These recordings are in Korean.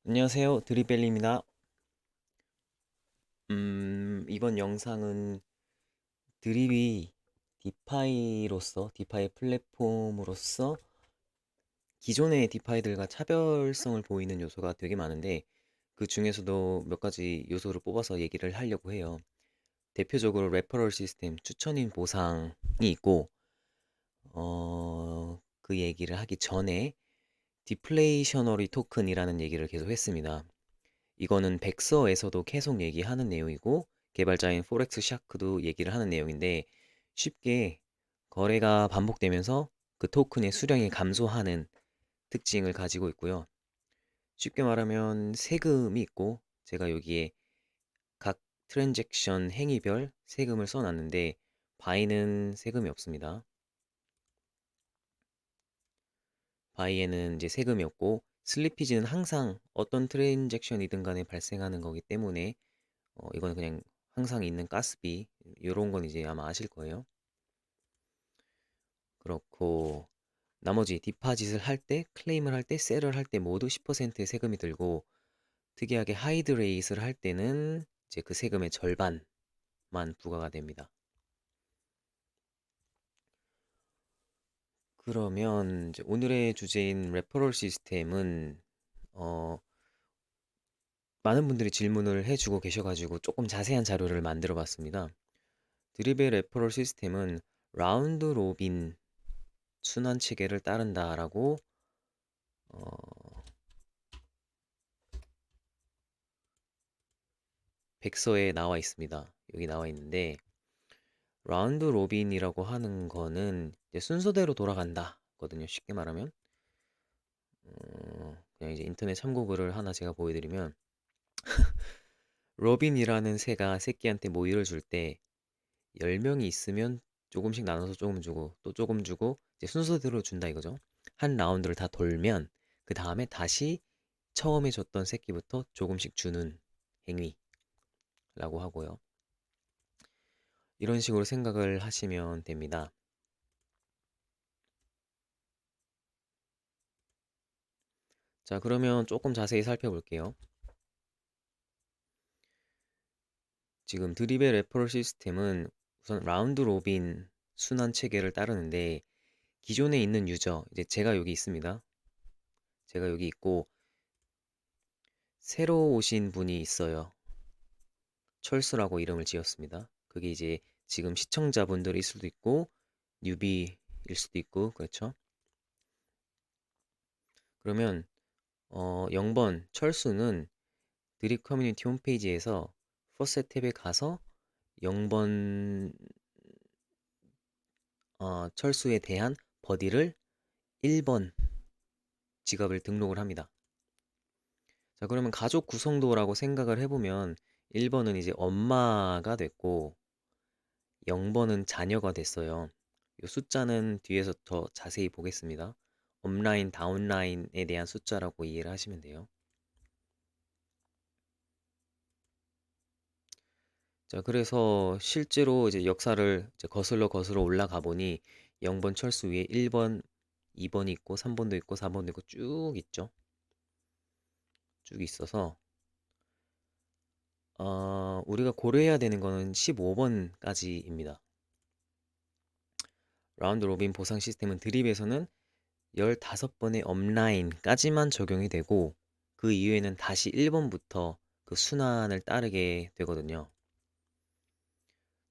안녕하세요. 드리벨입니다. 이번 영상은 드립이 디파이 플랫폼으로서 기존의 디파이들과 차별성을 보이는 요소가 되게 많은데 그 중에서도 몇 가지 요소를 뽑아서 얘기를 하려고 해요. 대표적으로 레퍼럴 시스템, 추천인 보상이 있고, 그 얘기를 하기 전에 디플레이셔너리 토큰이라는 얘기를 계속 했습니다. 이거는 백서에서도 계속 얘기하는 내용이고 개발자인 포렉스 샤크도 얘기를 하는 내용인데 쉽게 거래가 반복되면서 그 토큰의 수량이 감소하는 특징을 가지고 있고요. 쉽게 말하면 세금이 있고 제가 여기에 각 트랜잭션 행위별 세금을 써놨는데 바이는 세금이 없습니다. 바이에는 이제 세금이 없고 슬리피지는 항상 어떤 트랜잭션이든 간에 발생하는 거기 때문에 이거는 그냥 항상 있는 가스비 요런 건 이제 아마 아실 거예요. 그렇고 나머지 디파짓을 할 때, 클레임을 할 때, 셀을 할 때 모두 10%의 세금이 들고 특이하게 하이드 레이스를 할 때는 이제 그 세금의 절반만 부과가 됩니다. 그러면 이제 오늘의 주제인 레퍼럴 시스템은 어, 많은 분들이 질문을 해주고 계셔가지고 조금 자세한 자료를 만들어 봤습니다. 드립의 레퍼럴 시스템은 라운드 로빈 순환 체계를 따른다라고 어, 백서에 나와 있습니다. 여기 나와 있는데 라운드 로빈이라고 하는 거는 이제 순서대로 돌아간다거든요. 쉽게 말하면 그냥 이제 인터넷 참고글을 하나 제가 보여드리면 로빈이라는 새가 새끼한테 모이를 줄 때 10명이 있으면 조금씩 나눠서 조금 주고 또 조금 주고 이제 순서대로 준다 이거죠. 한 라운드를 다 돌면 그 다음에 다시 처음에 줬던 새끼부터 조금씩 주는 행위라고 하고요. 이런 식으로 생각을 하시면 됩니다. 자, 그러면 조금 자세히 살펴볼게요. 지금 드립의 레퍼럴 시스템은 우선 라운드 로빈 순환 체계를 따르는데 기존에 있는 유저, 이제 제가 여기 있습니다. 제가 여기 있고 새로 오신 분이 있어요. 철수라고 이름을 지었습니다. 그게 이제 지금 시청자분들일 수도 있고 뉴비일 수도 있고 그렇죠. 그러면 0번 철수는 드립 커뮤니티 홈페이지에서 퍼셋 탭에 가서 0번 철수에 대한 버디를 1번 직업을 등록을 합니다. 자, 그러면 가족 구성도라고 생각을 해보면 1번은 이제 엄마가 됐고 0번은 자녀가 됐어요. 이 숫자는 뒤에서 더 자세히 보겠습니다. 업라인, 다운라인에 대한 숫자라고 이해를 하시면 돼요. 자, 그래서 실제로 이제 역사를 이제 거슬러 올라가 보니 0번 철수 위에 1번, 2번이 있고 3번도 있고 4번도 있고 쭉 있죠. 쭉 있어서 우리가 고려해야 되는 거는 15번까지입니다. 라운드 로빈 보상 시스템은 드립에서는 15번의 업라인까지만 적용이 되고 그 이후에는 다시 1번부터 그 순환을 따르게 되거든요.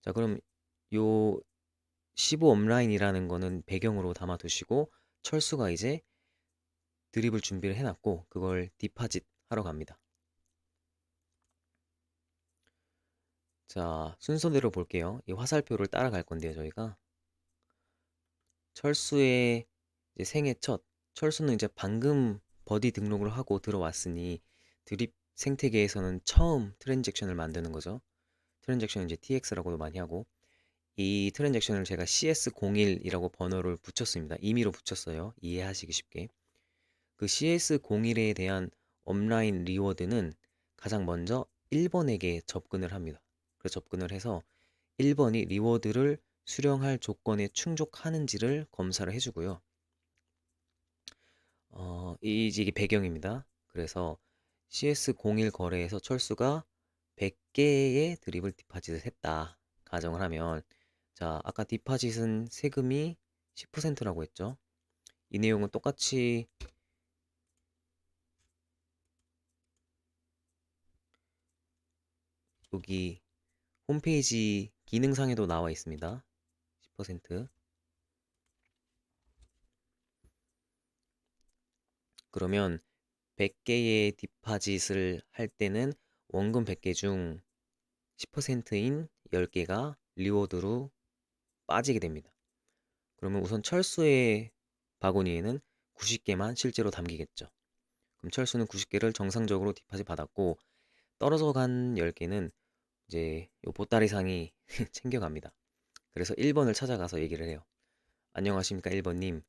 자, 그럼 요 15 업라인이라는 거는 배경으로 담아 두시고 철수가 이제 드립을 준비를 해놨고 그걸 디파짓 하러 갑니다. 자, 순서대로 볼게요. 이 화살표를 따라갈 건데요, 저희가. 철수의 이제 생애 첫, 철수는 이제 방금 버디 등록을 하고 들어왔으니 드립 생태계에서는 처음 트랜잭션을 만드는 거죠. 트랜잭션 이제 TX라고도 많이 하고 이 트랜잭션을 제가 CS01이라고 번호를 붙였습니다. 임의로 붙였어요. 이해하시기 쉽게. 그 CS01에 대한 업라인 리워드는 가장 먼저 1번에게 접근을 합니다. 그래서 접근을 해서 1번이 리워드를 수령할 조건에 충족하는지를 검사를 해주고요. 이게 배경입니다. 그래서 CS01 거래에서 철수가 100개의 드립을 디파짓을 했다. 가정을 하면, 자, 아까 디파짓은 세금이 10%라고 했죠. 이 내용은 똑같이 여기 홈페이지 기능상에도 나와 있습니다. 10%. 그러면 100개의 디파짓을 할 때는 원금 100개 중 10%인 10개가 리워드로 빠지게 됩니다. 그러면 우선 철수의 바구니에는 90개만 실제로 담기겠죠. 그럼 철수는 90개를 정상적으로 디파짓 받았고 떨어져 간 10개는 이제 요 보따리상이 챙겨갑니다. 그래서 1번을 찾아가서 얘기를 해요. 안녕하십니까 1번님.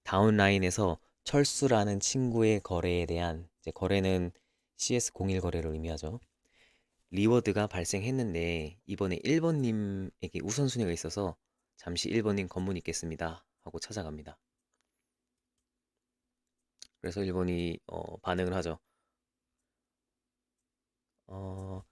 다운라인에서 철수라는 친구의 거래에 대한 이제 거래는 CS01 거래를 의미하죠. 리워드가 발생했는데 이번에 1번님에게 우선순위가 있어서 잠시 1번님 검문 있겠습니다 하고 찾아갑니다. 그래서 1번이 반응을 하죠. 어,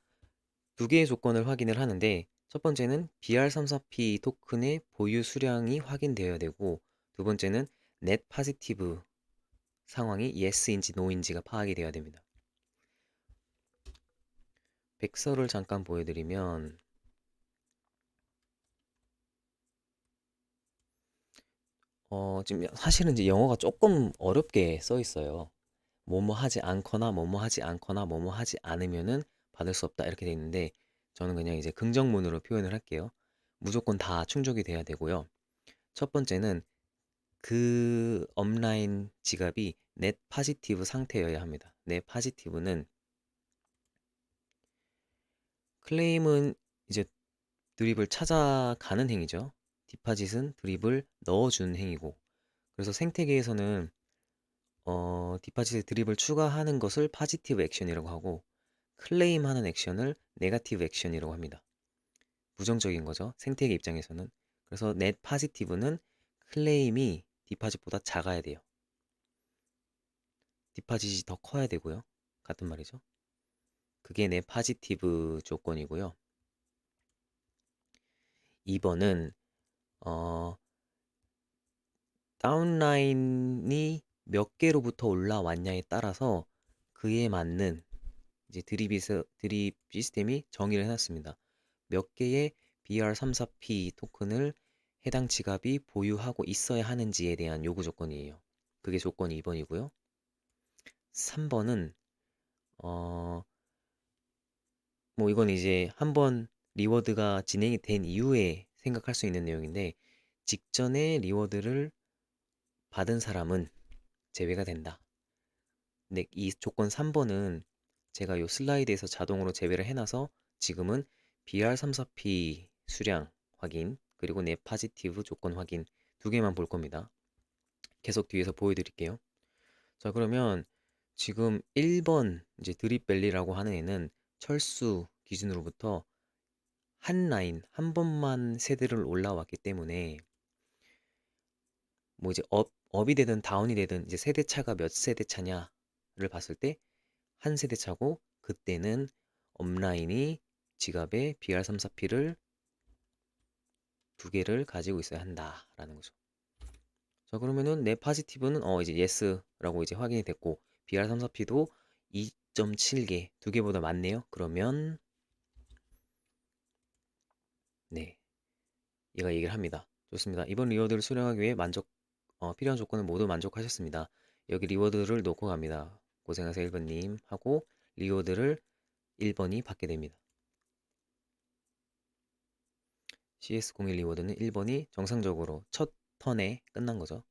두 개의 조건을 확인을 하는데 첫 번째는 BR34P 토큰의 보유 수량이 확인되어야 되고 두 번째는 넷 파지티브 상황이 yes인지 no인지가 파악이 되어야 됩니다. 백서를 잠깐 보여드리면 지금 사실은 이제 영어가 조금 어렵게 써 있어요. 뭐뭐 하지 않거나 뭐뭐 하지 않거나 뭐뭐 하지 않으면은 받을 수 없다 이렇게 돼 있는데 저는 그냥 이제 긍정문으로 표현을 할게요. 무조건 다 충족이 돼야 되고요. 첫 번째는 그 업라인 지갑이 넷 파지티브 상태여야 합니다. 넷 파지티브는 클레임은 이제 드립을 찾아가는 행위죠. 디파짓은 드립을 넣어주는 행위고 그래서 생태계에서는 디파짓에 드립을 추가하는 것을 파지티브 액션이라고 하고 클레임하는 액션을 네가티브 액션이라고 합니다. 부정적인 거죠. 생태계 입장에서는. 그래서 넷 파지티브는 클레임이 디파짓보다 작아야 돼요. 디파짓이 더 커야 되고요. 같은 말이죠. 그게 넷 파지티브 조건이고요. 2번은 어, 다운라인이 몇 개로부터 올라왔냐에 따라서 그에 맞는 이제 드립 시스템이 정의를 해놨습니다. 몇 개의 BR34P 토큰을 해당 지갑이 보유하고 있어야 하는지에 대한 요구 조건이에요. 그게 조건 2번이고요. 3번은 뭐 이건 이제 한번 리워드가 진행이 된 이후에 생각할 수 있는 내용인데 직전에 리워드를 받은 사람은 제외가 된다. 근데 이 조건 3번은 제가 요 슬라이드에서 자동으로 제외를 해놔서 지금은 BR34P 수량 확인 그리고 넷 파지티브 조건 확인 두 개만 볼 겁니다. 계속 뒤에서 보여드릴게요. 자 그러면 지금 1번 이제 드립밸리라고 하는 애는 철수 기준으로부터 한 라인 한 번만 세대를 올라왔기 때문에 뭐 이제 업이 되든 다운이 되든 이제 세대 차가 몇 세대 차냐를 봤을 때 한 세대 차고 그때는 업라인이 지갑에 BR34P를 두 개를 가지고 있어야 한다라는 거죠. 자 그러면은 내 파지티브는 이제 yes라고 이제 확인이 됐고 BR34P도 2.7개 두 개보다 많네요. 그러면 네 얘가 얘기를 합니다. 좋습니다. 이번 리워드를 수령하기 위해 필요한 조건을 모두 만족하셨습니다. 여기 리워드를 놓고 갑니다. 고생하세요 1번님 하고 리워드를 1번이 받게 됩니다. CS01 리워드는 1번이 정상적으로 첫 턴에 끝난 거죠.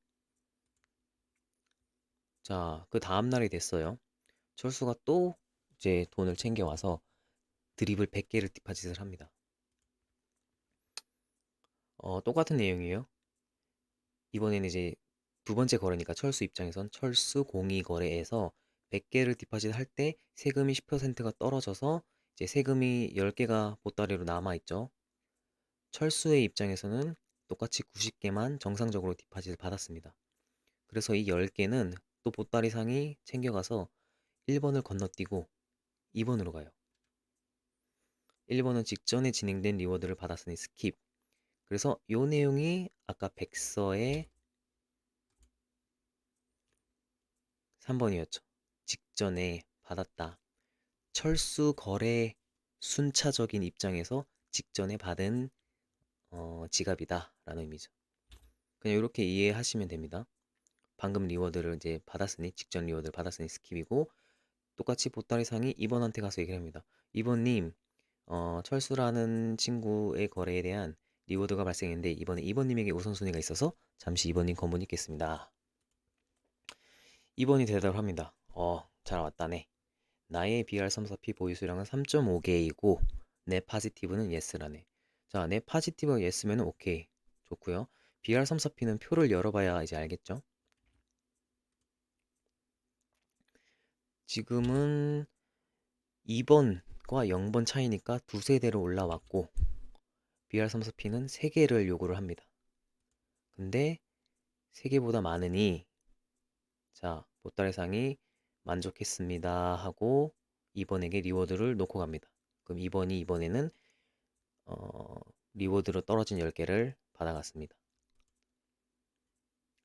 자, 그 다음 날이 됐어요. 철수가 또 이제 돈을 챙겨와서 드립을 100개를 디파짓을 합니다. 똑같은 내용이에요. 이번에는 이제 두 번째 거래니까 철수 입장에선 철수 공이 거래에서 100개를 디파짓 할 때 세금이 10%가 떨어져서 이제 세금이 10개가 보따리로 남아있죠. 철수의 입장에서는 똑같이 90개만 정상적으로 디파짓을 받았습니다. 그래서 이 10개는 또 보따리상이 챙겨가서 1번을 건너뛰고 2번으로 가요. 1번은 직전에 진행된 리워드를 받았으니 스킵. 그래서 요 내용이 아까 백서의 3번이었죠. 직전에 받았다. 철수 거래 순차적인 입장에서 직전에 받은 지갑이다 라는 의미죠. 그냥 이렇게 이해하시면 됩니다. 방금 리워드를 이제 받았으니 직전 리워드를 받았으니 스킵이고 똑같이 보따리상이 2번한테 가서 얘기를 합니다. 2번님 철수라는 친구의 거래에 대한 리워드가 발생했는데 이번에 2번님에게 우선순위가 있어서 잠시 2번님 건문 있겠습니다. 2번이 대답을 합니다. 잘 왔다네. 나의 BR34P 보유수량은 3.5개이고 내 파지티브는 예스라네. 자, 내 파지티브가 예스면 오케이. 좋고요. BR34P는 표를 열어봐야 이제 알겠죠? 지금은 2번과 0번 차이니까 두세 대로 올라왔고 BR34P는 3개를 요구를 합니다. 근데 3개보다 많으니 자, 보따리상이 만족했습니다 하고 2번에게 리워드를 놓고 갑니다. 그럼 2번이 이번에는 리워드로 떨어진 10개를 받아갔습니다.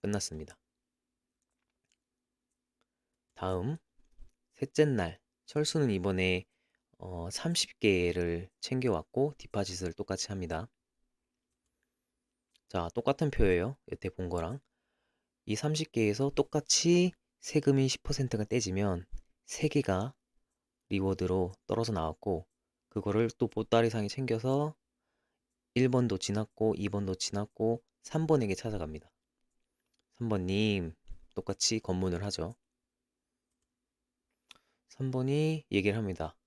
끝났습니다. 다음 셋째 날 철수는 이번에 30개를 챙겨왔고 디파짓을 똑같이 합니다. 자, 똑같은 표예요. 여태 본 거랑 이 30개에서 똑같이 세금이 10%가 떼지면 3개가 리워드로 떨어져 나왔고 그거를 또 보따리상이 챙겨서 1번도 지났고 2번도 지났고 3번에게 찾아갑니다. 3번님 똑같이 검문을 하죠. 3번이 얘기를 합니다.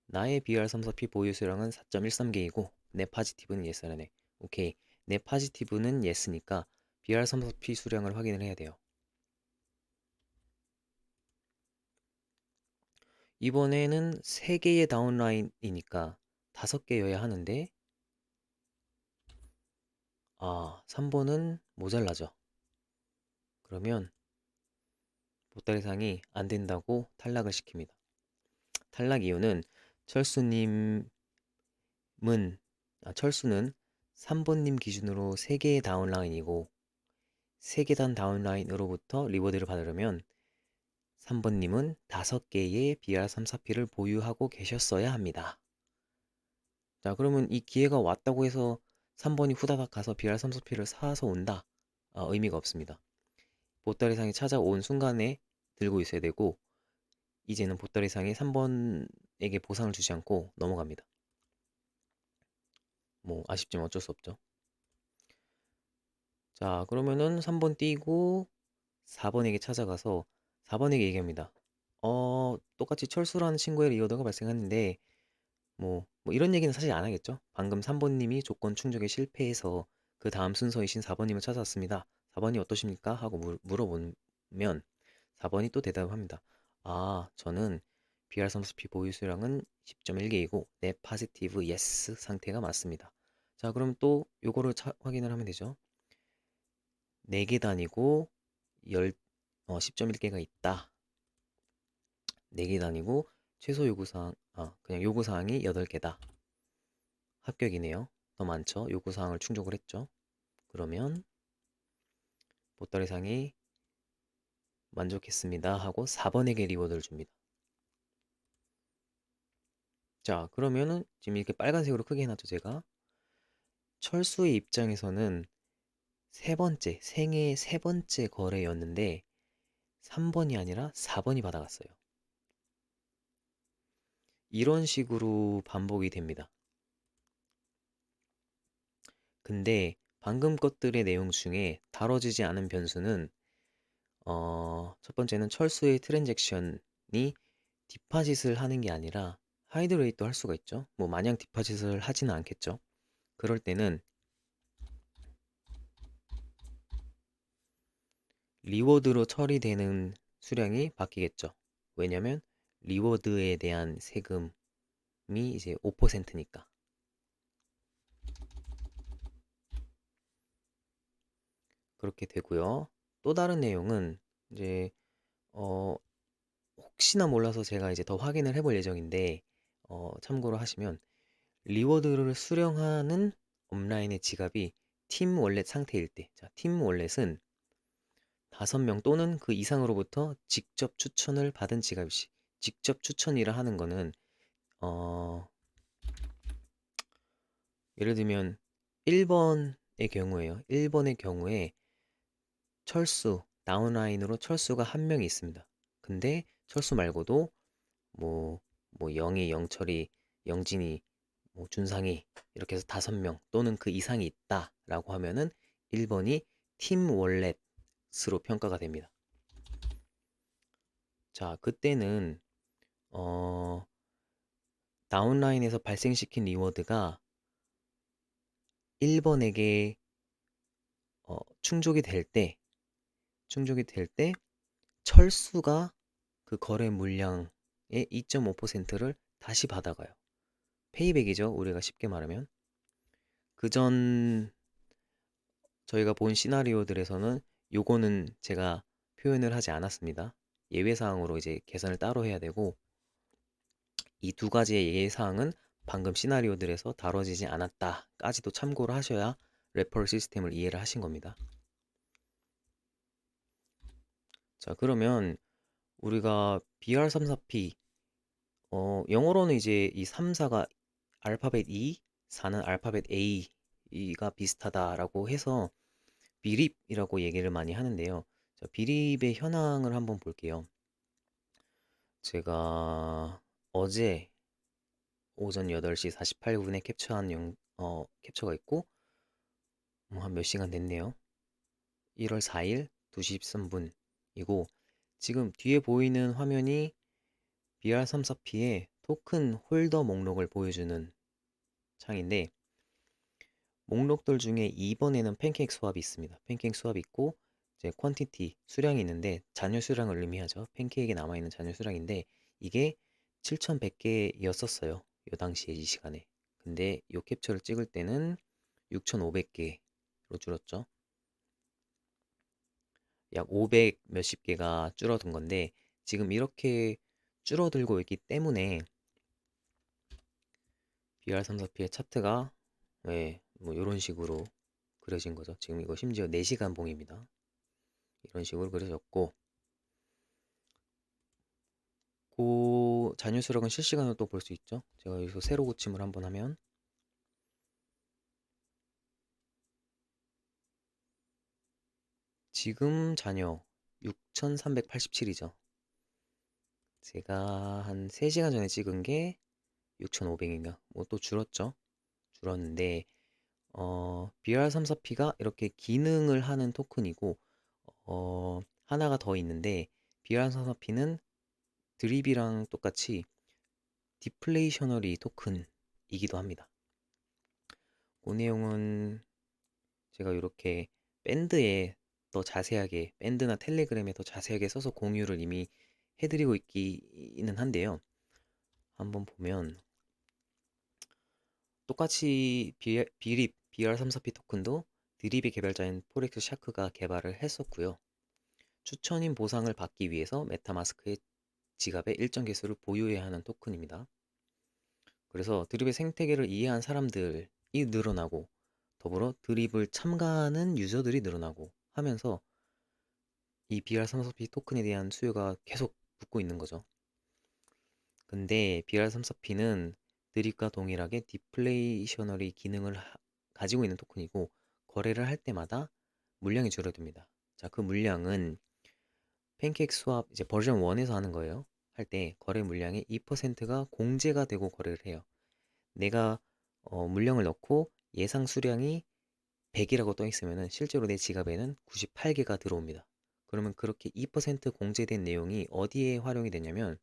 나의 BR34P 보유 수량은 4.13개이고 내 파지티브는 예스라네. 오케이. 내 파지티브는 예스니까 BR34P 수량을 확인을 해야 돼요. 이번에는 3개의 다운라인이니까 5개여야 하는데 3번은 모자라죠. 그러면 보따리상이 안 된다고 탈락을 시킵니다. 탈락 이유는 철수님은 철수는 3번님 기준으로 3개의 다운라인이고 3계단 다운라인으로부터 리워드를 받으려면 3번님은 5개의 BR34P를 보유하고 계셨어야 합니다. 자, 그러면 이 기회가 왔다고 해서 3번이 후다닥 가서 BR34P를 사서 온다? 의미가 없습니다. 보따리상이 찾아온 순간에 들고 있어야 되고 이제는 보따리상이 3번에게 보상을 주지 않고 넘어갑니다. 뭐 아쉽지만 어쩔 수 없죠. 자, 그러면은 3번 띄고 4번에게 찾아가서 4번에게 얘기합니다. 똑같이 철수라는 친구의 리워드가 발생했는데 뭐 이런 얘기는 사실 안 하겠죠. 방금 3번님이 조건 충족에 실패해서 그 다음 순서이신 4번님을 찾아왔습니다. 4번이 어떠십니까? 하고 물어보면 4번이 또 대답합니다. 저는 BR34P 보유 수량은 10.1개이고 내 파지티브 예스 상태가 맞습니다. 자, 그럼 또 요거를 확인을 하면 되죠. 4개 단위고 10.1개가 있다. 4개 단위고 최소 요구사항, 그냥 요구사항이 8개다. 합격이네요. 더 많죠? 요구사항을 충족을 했죠. 그러면 보따리상이 만족했습니다 하고 4번에게 리워드를 줍니다. 자, 그러면은 지금 이렇게 빨간색으로 크게 해놨죠, 제가. 철수의 입장에서는 생애 세 번째 거래였는데 3번이 아니라 4번이 받아갔어요. 이런 식으로 반복이 됩니다. 근데 방금 것들의 내용 중에 다뤄지지 않은 변수는 첫 번째는 철수의 트랜잭션이 디파짓을 하는 게 아니라 하이드레이트도 할 수가 있죠. 뭐 마냥 디파짓을 하지는 않겠죠. 그럴 때는 리워드로 처리되는 수량이 바뀌겠죠. 왜냐면 리워드에 대한 세금이 이제 5%니까. 그렇게 되고요. 또 다른 내용은 이제 어, 혹시나 몰라서 제가 이제 더 확인을 해볼 예정인데, 참고로 하시면, 리워드를 수령하는 업라인의 지갑이 팀 월렛 상태일 때, 자, 팀 월렛은 5명 또는 그 이상으로부터 직접 추천을 받은 지갑이시. 직접 추천이라 하는 거는, 어, 예를 들면 1번의 경우에요. 1번의 경우에 철수, 다운라인으로 철수가 한 명이 있습니다. 근데 철수 말고도 뭐, 뭐 영희, 영철이, 영진이, 뭐 준상이 이렇게 해서 5명 또는 그 이상이 있다라고 하면은 1번이 팀 월렛으로 평가가 됩니다. 자, 그때는 어, 다운라인에서 발생시킨 리워드가 1번에게 충족이 될 때, 충족이 될 때 철수가 그 거래 물량의 2.5%를 다시 받아가요. 페이백이죠. 우리가 쉽게 말하면. 그전 저희가 본 시나리오들에서는 요거는 제가 표현을 하지 않았습니다. 예외사항으로 이제 계산을 따로 해야 되고 이 두 가지의 예외사항은 방금 시나리오들에서 다뤄지지 않았다까지도 참고를 하셔야 레퍼럴 시스템을 이해를 하신 겁니다. 자, 그러면 우리가 BR34P 영어로는 이제 이 3, 4가 알파벳 E, 4는 알파벳 A가 비슷하다라고 해서 비립이라고 얘기를 많이 하는데요. 자, 비립의 현황을 한번 볼게요. 제가 어제 오전 8시 48분에 캡처한 캡처가 있고 한 몇 시간 됐네요. 1월 4일 2시 13분이고 지금 뒤에 보이는 화면이 BR34P의 토큰 홀더 목록을 보여주는 창인데 목록들 중에 2번에는 팬케이크 수압이 있습니다. 팬케이크 수압이 있고 이제 퀀티티 수량이 있는데 잔여 수량을 의미하죠. 팬케이크에 남아있는 잔여 수량인데 이게 7,100개였었어요. 요 당시에 이 시간에. 근데 요 캡처를 찍을 때는 6,500개로 줄었죠. 약 500 몇십 개가 줄어든 건데 지금 이렇게 줄어들고 있기 때문에 BR34P의 차트가 뭐 이런 식으로 그려진 거죠. 지금 이거 심지어 4시간 봉입니다. 이런 식으로 그려졌고 그 잔여 수력은 실시간으로 또 볼 수 있죠. 제가 여기서 세로 고침을 한번 하면 지금 잔여 6,387이죠. 제가 한 3시간 전에 찍은 게 6,500인가 뭐 또 줄었죠. 줄었는데 BR34P가 이렇게 기능을 하는 토큰이고 하나가 더 있는데 BR34P는 드립이랑 똑같이 디플레이셔너리 토큰이기도 합니다. 그 내용은 제가 이렇게 밴드에 더 자세하게 밴드나 텔레그램에 더 자세하게 써서 공유를 이미 해드리고 있기는 한데요. 한번 보면 똑같이 비립 BR34P 토큰도 드립의 개발자인 포렉스 샤크가 개발을 했었고요. 추천인 보상을 받기 위해서 메타마스크의 지갑에 일정 개수를 보유해야 하는 토큰입니다. 그래서 드립의 생태계를 이해한 사람들이 늘어나고 더불어 드립을 참가하는 유저들이 늘어나고 하면서 이 BR34P 토큰에 대한 수요가 계속 붙고 있는 거죠. 근데 BR34P는 드립과 동일하게 디플레이셔너리 기능을 가지고 있는 토큰이고 거래를 할 때마다 물량이 줄어듭니다. 자, 그 물량은 팬케이크 스왑 이제 버전 1에서 하는 거예요. 할 때 거래 물량의 2%가 공제가 되고 거래를 해요. 내가 물량을 넣고 예상 수량이 100이라고 떠 있으면은 실제로 내 지갑에는 98개가 들어옵니다. 그러면 그렇게 2% 공제된 내용이 어디에 활용이 되냐면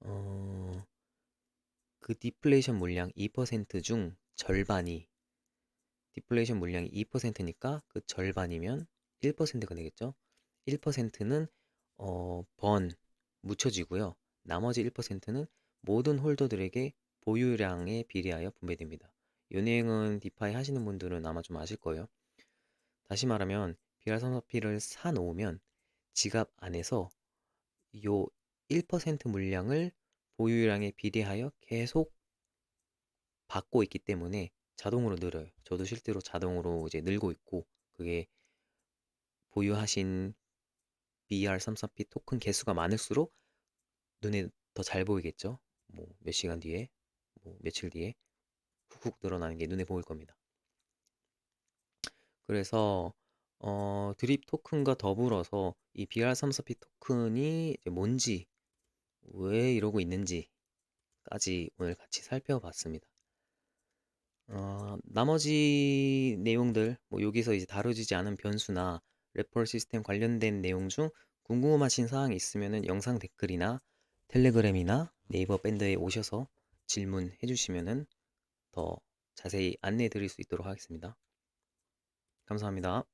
어, 그 디플레이션 물량 2%중 절반이 디플레이션 물량이 2%니까 그 절반이면 1%가 되겠죠. 1%는 묻혀지고요. 나머지 1%는 모든 홀더들에게 보유량에 비례하여 분배됩니다. 이 내용은 디파이 하시는 분들은 아마 좀 아실 거예요. 다시 말하면 BR34P를 사놓으면 지갑 안에서 요 1% 물량을 보유량에 비례하여 계속 받고 있기 때문에 자동으로 늘어요. 저도 실제로 자동으로 이제 늘고 있고, 그게 보유하신 BR33P 토큰 개수가 많을수록 눈에 더 잘 보이겠죠? 뭐 몇 시간 뒤에, 뭐 며칠 뒤에 훅훅 늘어나는 게 눈에 보일 겁니다. 그래서 드립 토큰과 더불어서 이 BR34P 토큰이 이제 뭔지, 왜 이러고 있는지까지 오늘 같이 살펴봤습니다. 나머지 내용들, 뭐 여기서 이제 다뤄지지 않은 변수나 레퍼럴 시스템 관련된 내용 중 궁금하신 사항이 있으면은 영상 댓글이나 텔레그램이나 네이버 밴드에 오셔서 질문해 주시면은 더 자세히 안내해 드릴 수 있도록 하겠습니다. 감사합니다.